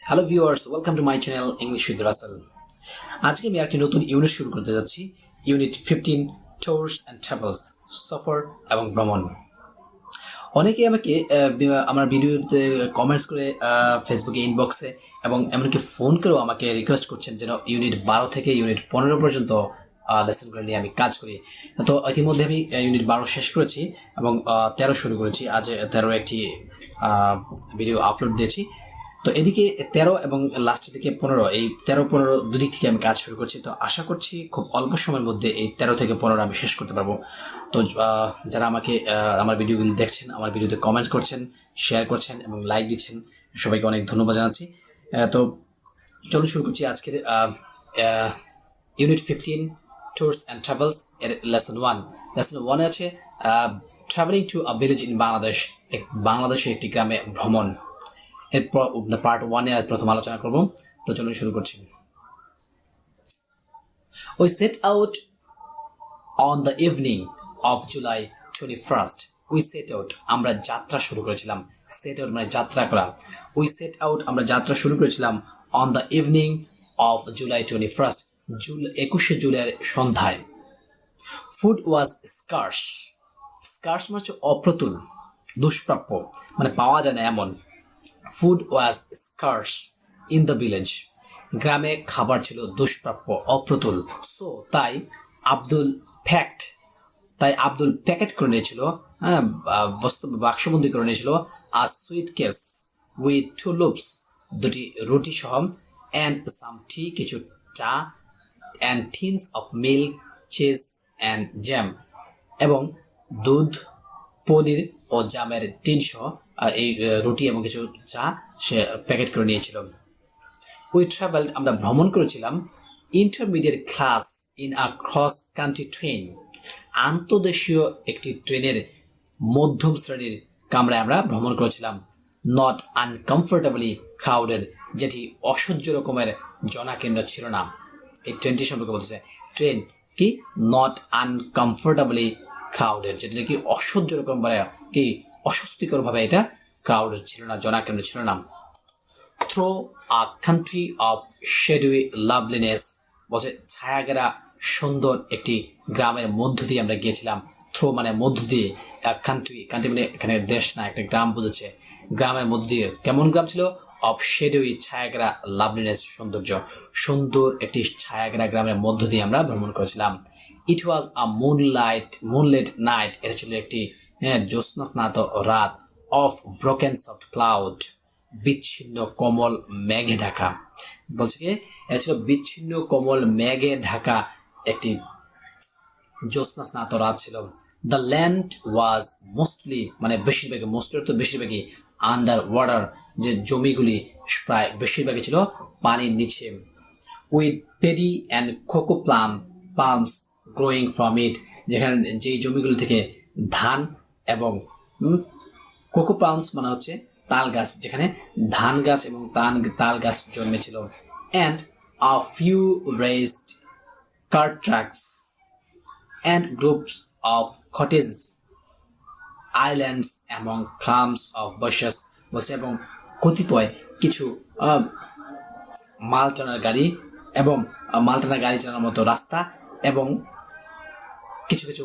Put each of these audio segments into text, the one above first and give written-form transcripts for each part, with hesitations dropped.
Hello viewers, welcome to my channel English with Rasel. আজকে আমি একটি নতুন ইউনিট শুরু করতে যাচ্ছি। ইউনিট 15, ট্যুরস অ্যান্ড ট্রাভেলস, সফর এবং ভ্রমণ। অনেকে আমাকে আমার ভিডিওতে কমেন্টস করে ফেসবুকে ইনবক্সে এবং এমনকি ফোন করেও আমাকে রিকোয়েস্ট করছেন যেন ইউনিট 12 থেকে ইউনিট 15 পর্যন্ত লেসনগুলো নিয়ে আমি কাজ করি। তো ইতিমধ্যে আমি ইউনিট 12 শেষ করেছি এবং 13 শুরু করেছি। আজ 13 একটি ভিডিও আপলোড দিয়েছি। তো এদিকে 13 এবং লাস্টের দিকে 15, এই 13-15 দুদিক থেকে আমি কাজ শুরু করছি। তো আশা করছি খুব অল্প সময়ের মধ্যে এই 13 থেকে 15 আমি শেষ করতে পারবো। তো যারা আমাকে আমার ভিডিওগুলি দেখছেন, আমার ভিডিওতে কমেন্ট করছেন, শেয়ার করছেন এবং লাইক দিচ্ছেন, সবাইকে অনেক ধন্যবাদ জানাচ্ছি। তো চলুন শুরু করছি আজকের ইউনিট 15, ট্যুরস অ্যান্ড ট্রাভেলস এর লেসন 1। লেসন 1 আছে travelling to a village in Bangladesh, বাংলাদেশের একটি গ্রামে ভ্রমণ। এরপর পার্ট 1 এর প্রথম আলোচনা করব। তো চলুন শুরু করছি। We set out on the evening of July 21st. We set out, আমরা যাত্রা শুরু করেছিলাম। set out মানে যাত্রা করা। We set out, আমরা যাত্রা শুরু করেছিলাম on the evening of July 21st, 21শে জুলাইয়ের সন্ধ্যায়। Food was scarce. Scarce মানে হচ্ছে অপ্রতুল, দুষ্প্রাপ্য, মানে পাওয়া যায় না এমন। Food was scarce in the village. গ্রামে খাবার ছিল দুষ্প্রাপ্য, অপ্রতুল। সো তাই আব্দুল প্যাকেট করে নিয়েছিল, বাক্সবন্দি করে নিয়েছিল আ সুইটকেস উইথ 2 loaves, দুটি রুটি সহ, অ্যান্ড সাম টি, কিছু চা, and teens of milk, cheese and jam, এবং দুধ, পনির ও জামের টিন সহ এই রুটি এবং কিছু চা সে প্যাকেট করে নিয়েছিল। উই ট্রাভেলড, আমরা ভ্রমণ করেছিলাম, intermediate class in a cross country train, আন্তদেশীয় একটি ট্রেনের মধ্যম শ্রেণীর কামরায় আমরা ভ্রমণ করেছিলাম। নট আনকমফোর্টেবলি ক্রাউডেড, যেটি অসহ্য রকমের জনাকীর্ণ ছিল না। এই ট্রেনটি সম্পর্কে বলতেছে, ট্রেন কি নট আনকমফোর্টেবলি ক্রাউডেড, যেটা কি অসহ্য রকম কি অস্বস্তিকর ভাবে এটা ক্রাউডেড ছিল না, জনাকীর্ণ ছিল না। Through a country of shady loveliness, বলছে ছায়াঘেরা সুন্দর একটি গ্রামের মধ্য দিয়ে আমরা গিয়েছিলাম। থ্রো মানে মধ্য দিয়ে, কান্ট্রি মানে এখানে দেশ না, একটা গ্রাম বুঝেছে। গ্রামের মধ্য দিয়ে, কেমন গ্রাম ছিল? অফ শেডুই, ছায়াঘেরা, লাভলিনেস, সৌন্দর্য, সুন্দর একটি ছায়াঘেরা গ্রামের মধ্য দিয়ে আমরা ভ্রমণ করেছিলাম। ইট ওয়াজ আ মুনলেট নাইট, এটা ছিল একটি জ্যোৎস্না স্নাত রাত। অফ ব্রোকেন সফট ক্লাউড, বিচ্ছিন্ন কোমল মেঘে ঢাকা, বলছে কি এটা ছিল বিচ্ছিন্ন কোমল মেঘে ঢাকা একটি জ্যোৎস্না স্নাত রাত ছিল। দ্য ল্যান্ড ওয়াজ মোস্টলি, মানে বেশিরভাগই, মোস্টলি তো বেশিরভাগই, আন্ডার ওয়াটার, যে জমিগুলি প্রায় বেশিরভাগই ছিল পানির নিচে। With paddy and coco palms growing from it, যেখানে যেই জমিগুলি থেকে ধান এবং কোকো পালমস মানে হচ্ছে তাল গাছ, যেখানে ধান গাছ এবং তাল গাছ জন্মেছিল। And a few raised cart tracks and groups of cottage islands among clumps of bushes, বলছে এবং কতিপয় কিছু মাল টানার গাড়ি এবং মাল টানার গাড়ি চালানোর মতো রাস্তা এবং কিছু কিছু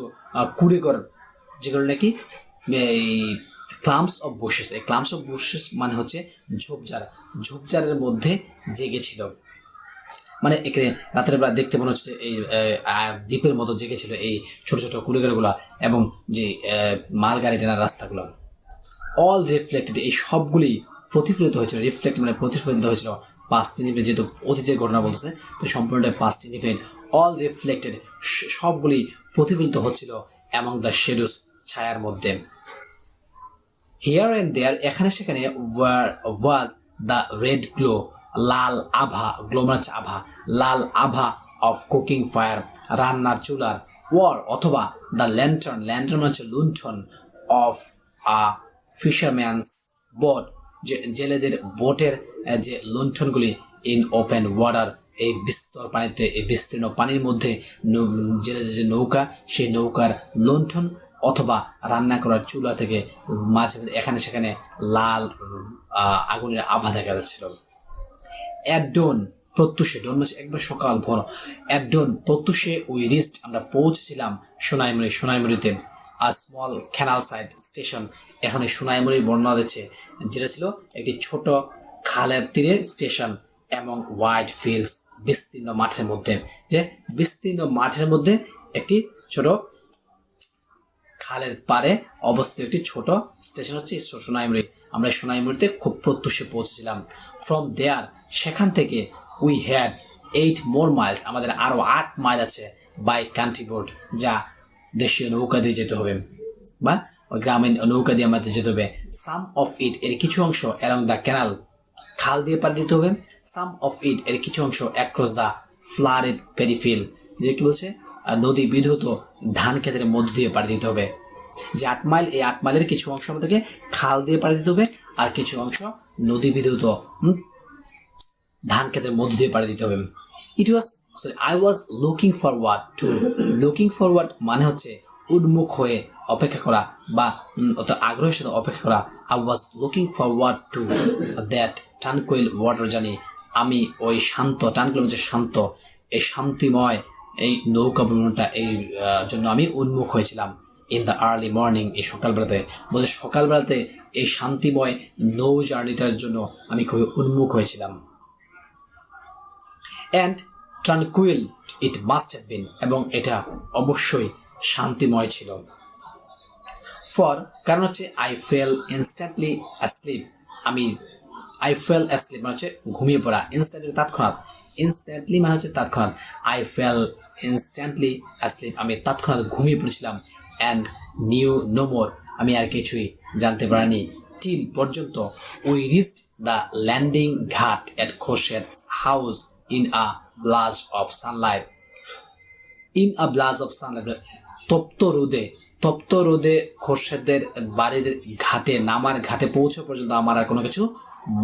কুড়েঘর, যেগুলো নাকি এই ক্লাম্পস অফ বুশেস, এই ক্লাম্পস অফ বুশেস মানে হচ্ছে ঝোপঝাড়ের মধ্যে জেগেছিল। মানে এখানে রাতের বেলা দেখতে মনে হচ্ছে এই দ্বীপের মতো জেগেছিল এই ছোট ছোট কুড়েঘরগুলো এবং যে মাল গাড়ি টানার রাস্তাগুলো। অল রিফ্লেক্টেড, এই সবগুলি প্রতিফলিত হয়েছিল। রিফ্লেক্ট মানে প্রতিফলিত হয়েছিল, পাস্ট ইনডিফিনিট, যেহেতু অতীতের ঘটনা বলছে তো সম্পূর্ণটাই পাস্ট ইনডিফিনিট। অল রিফ্লেক্টেড, সবগুলি প্রতিফলিত হচ্ছিল অ্যামং দ্য শ্যাডোস, ছায়ার মধ্যে। হিয়ার অ্যান্ড দেয়ার, এখানে সেখানে, ওয়াজ দ্য রেড গ্লো, লাল আভা, গ্লো মানে হচ্ছে আভা, লাল আভা অফ কুকিং ফায়ার, রান্নার চুলার, ওয়ার অথবা দ্য ল্যান্টার্ন মানে হচ্ছে লুণ্ঠন, অফ আ ফিশারম্যানস বোট, যে জেলেদের বোটের যে লুণ্ঠনগুলি, ইন ওপেন ওয়াটার, এই বিস্তর পানিতে, এই বিস্তীর্ণ পানির মধ্যে জেলেদের যে নৌকা, সেই নৌকার লুণ্ঠন অথবা রান্না করার চুলা থেকে মাঝে এখানে সেখানে লাল আগুনের আভা দেখা যাচ্ছিল। অ্যাট ডন প্রত্যুষে, ডন মানে একবার সকাল ভোর, অ্যাট ডন প্রত্যুষে উই রিচড আমরা পৌঁছেছিলাম সোনাইমুড়িতে a small canal side station. এখন এই সোনাইমুড়ি বর্ণনা দিচ্ছে, যেটা ছিল একটি ছোট খালের তীরে স্টেশন এবং ওয়াইড ফিল্ডস বিস্তীর্ণ মাঠের মধ্যে, যে বিস্তীর্ণ মাঠের মধ্যে একটি ছোট খালের পারে অবস্থিত একটি ছোট স্টেশন হচ্ছে সোনাইমুড়ি। আমরা সোনাইমুড়িতে খুব প্রত্যুষে পৌঁছেছিলাম। ফ্রম দেয়ার সেখান থেকে উই হ্যাড 8 more miles আমাদের আরো 8 মাইল আছে বাই কান্ট্রি বোট, যা দেশীয় নৌকা দিয়ে যেতে হবে বা গ্রামীণ নৌকা দিয়ে আমাদের যেতে হবে। সাম অফ ইট এর কিছু অংশ অ্যালং দ্য ক্যানাল খাল দিয়ে পাড়ি দিতে হবে। সাম অফ ইট এর কিছু অংশ অ্যাক্রস দ্য ফ্লাডেড পেরিফিল, যে কি বলছে নদী বিধৌত ধান ক্ষেতের মধ্য দিয়ে পাড়ি দিতে হবে। যে 8 মাইল, এই 8 মাইলের কিছু অংশ আমাদেরকে খাল দিয়ে পাড়ি দিতে হবে আর কিছু অংশ নদী বিধৌত ধান ক্ষেতের মধ্য দিয়ে পাড়ি দিতে হবে। I was looking forward মানে হচ্ছে উন্মুখ হয়ে অপেক্ষা করা বা আগ্রহের সাথে অপেক্ষা করা। I was looking forward to that tranquil water journey আমি ওই শান্ত, tranquil মানে শান্ত, এই শান্তিময় এই নৌকা ভ্রমণটা এই জন্য আমি উন্মুখ হয়েছিলাম। ইন দ্য আর্লি মর্নিং এই সকালবেলাতে, বলছে সকালবেলাতে এই শান্তিময় নৌ জার্নিটার জন্য আমি খুবই উন্মুখ হয়েছিলাম। And tranquil it must have been এবং এটা অবশ্যই শান্তিময় ছিল। ফর কারণ হচ্ছে I fell instantly asleep I fell asleep মানে হচ্ছে ঘুমিয়ে পড়া, ইনস্ট্যান্টলি তৎক্ষণাৎ, ইনস্ট্যান্টলি মানে হচ্ছে তৎক্ষণাৎ, আই ফেল ইনস্ট্যান্টলি অ্যাসলিপ আমি তৎক্ষণাৎ ঘুমিয়ে পড়েছিলাম। অ্যান্ড নিউ নো মোর আমি আর কিছুই জানতে পারিনি। টিল পর্যন্ত উই রিচড দ্য ল্যান্ডিং ঘাট এট খোরশেদস house in a blaze of sunlight তপ্ত রোদে খোরশেদের বাড়ির ঘাটে নামার ঘাটে পৌঁছে পর্যন্ত আমার আর কোনো কিছু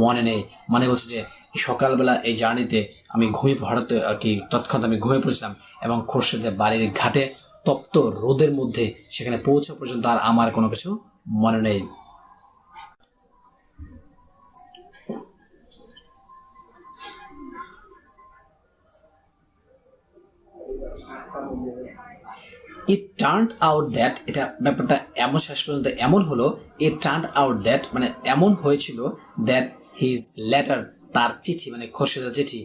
মনে নেই। মানে বলছে যে সকালবেলা এই জার্নিতে আমি ঘুমিয়ে পড়াতে আর কি তৎক্ষণাৎ আমি ঘুমিয়ে পড়েছিলাম এবং খোরশেদের বাড়ির ঘাটে তপ্ত রোদের মধ্যে সেখানে পৌঁছে পর্যন্ত আর আমার কোনো কিছু মনে নেই। It turned out that এটা ব্যাপারটা এমন শেষ পর্যন্ত এমন হলো, it turned out that মানে এমন হয়েছিল that his letter তার চিঠি মানে খোরশেদের চিঠি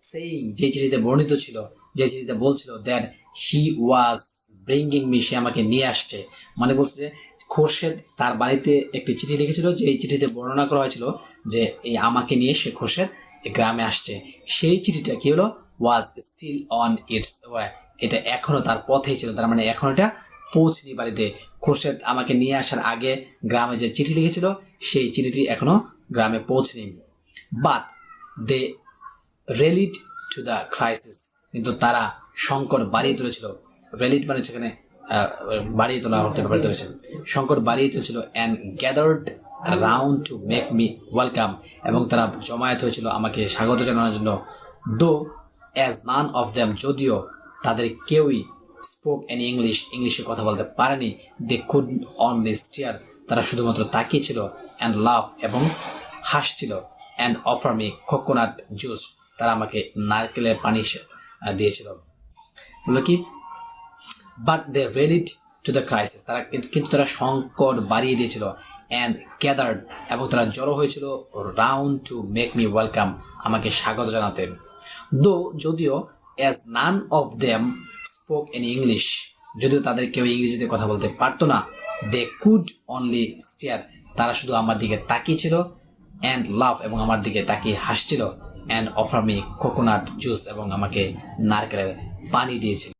saying যে চিঠিতে বর্ণিত ছিল, যে চিঠিতে বলছিল that he was bringing me সে আমাকে নিয়ে আসছে। মানে বলছে যে খোরশেদ তার বাড়িতে একটি চিঠি লিখেছিল, যে এই চিঠিতে বর্ণনা করা হয়েছিল যে এই আমাকে নিয়ে সে খোরশেদ গ্রামে আসছে। সেই চিঠিটা কি হলো was still on its way এটা এখনো তার পথেই ছিল, তার মানে এখন এটা পৌঁছনি বাড়িতে। খোরশেদ আমাকে নিয়ে আসার আগে গ্রামে যে চিঠি লিখেছিল সেই চিঠিটি এখনো গ্রামে পৌঁছনি। But they rallied to the crisis কিন্তু তারা সংকট বাড়িয়ে তুলেছিল। রেলিড মানে সেখানে বাড়িয়ে তোলা হতে পারে, সংকট বাড়িয়ে তুলেছিল। And gathered round to make me welcome এবং তারা জমায়েত হয়েছিল আমাকে স্বাগত জানানোর জন্য। দো অ্যাজ নান অফ দেম যদিও তাদের কেউই স্পোক এনি ইংলিশে কথা বলতে পারেনি। দে কুড অনলি স্টিয়ার তারা শুধুমাত্র তাকিয়েছিল। অ্যান্ড লাভ এবং হাসছিল। And offer me coconut juice তারা আমাকে নারকেলের পানি দিয়েছিল। বললো কি but they rallied to the crisis তারা কিন্তু তারা সংকট বাড়িয়ে দিয়েছিল। অ্যান্ড গ্যাদার্ড এবং তারা জড়ো হয়েছিল round to make me welcome আমাকে স্বাগত জানাতে। দো যদিও as none of them spoke any English যদিও তাদের কেউ ইংরেজিতে কথা বলতে পারতো না। they could only stare তারা শুধু আমার দিকে তাকিয়েছিল। and laugh এবং আমার দিকে তাকিয়ে হাসছিল। and offer me coconut juice এবং আমাকে নারকেলের পানি দিয়েছিল।